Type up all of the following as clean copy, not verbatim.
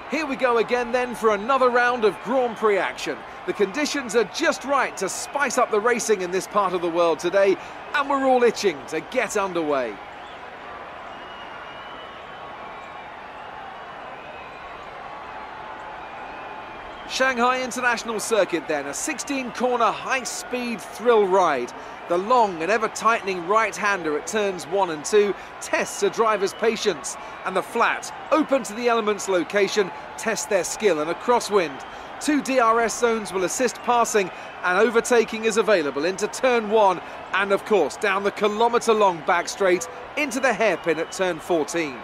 Here we go again then for another round of Grand Prix action. The conditions are just right to spice up the racing in this part of the world today, and we're all itching to get underway. Shanghai International Circuit then, a 16-corner high-speed thrill ride. The long and ever-tightening right-hander at turns 1 and 2 tests a driver's patience, and the flat, open to the elements location, tests their skill in a crosswind. 2 DRS zones will assist passing, and overtaking is available into turn 1 and of course down the kilometre-long back straight into the hairpin at turn 14.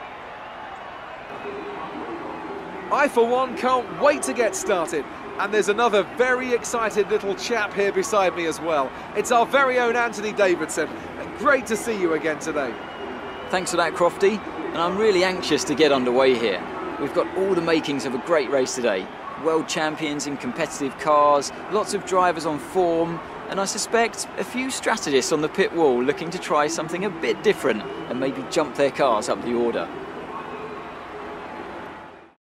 I, for one, can't wait to get started. And there's another very excited little chap here beside me as well. It's our very own Anthony Davidson. Great to see you again today. Thanks for that, Crofty. And I'm really anxious to get underway here. We've got all the makings of a great race today. World champions in competitive cars, lots of drivers on form, and I suspect a few strategists on the pit wall looking to try something a bit different and maybe jump their cars up the order.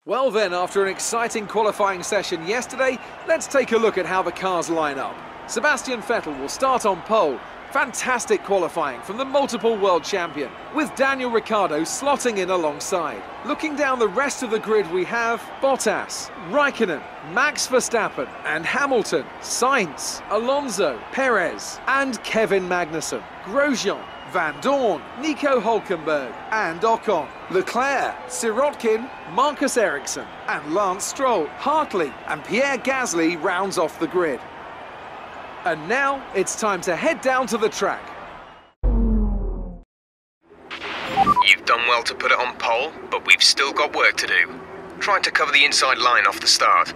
Well then, after an exciting qualifying session yesterday, let's take a look at how the cars line up. Sebastian Vettel will start on pole. Fantastic qualifying from the multiple world champion, with Daniel Ricciardo slotting in alongside. Looking down the rest of the grid, we have Bottas, Raikkonen, Max Verstappen and Hamilton, Sainz, Alonso, Perez and Kevin Magnussen, Grosjean, Van Dorn, Nico Hülkenberg and Ocon, Leclerc, Sirotkin, Marcus Ericsson and Lance Stroll, Hartley and Pierre Gasly rounds off the grid. And now it's time to head down to the track. You've done well to put it on pole, but we've still got work to do. Trying to cover the inside line off the start.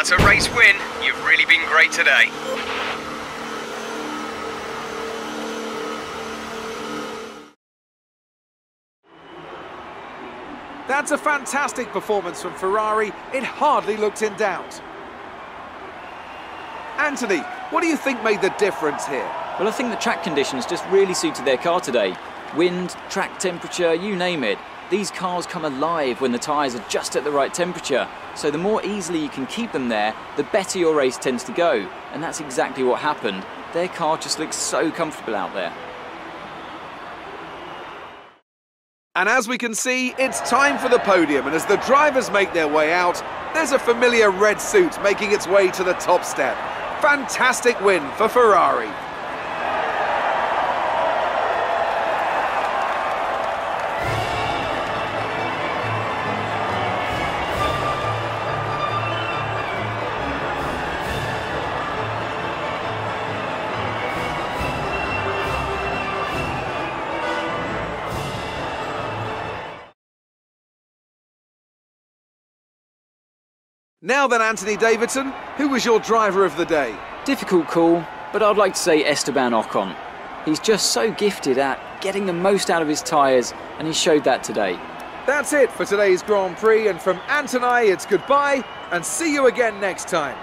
That's a race win. You've really been great today. That's a fantastic performance from Ferrari. It hardly looked in doubt. Anthony, what do you think made the difference here? Well, I think the track conditions just really suited their car today. Wind, track temperature, you name it. These cars come alive when the tyres are just at the right temperature. So the more easily you can keep them there, the better your race tends to go. And that's exactly what happened. Their car just looks so comfortable out there. And as we can see, it's time for the podium. And as the drivers make their way out, there's a familiar red suit making its way to the top step. Fantastic win for Ferrari. Now then, Anthony Davidson, who was your driver of the day? Difficult call, but I'd like to say Esteban Ocon. He's just so gifted at getting the most out of his tyres, and he showed that today. That's it for today's Grand Prix, and from Ant and I, it's goodbye, and see you again next time.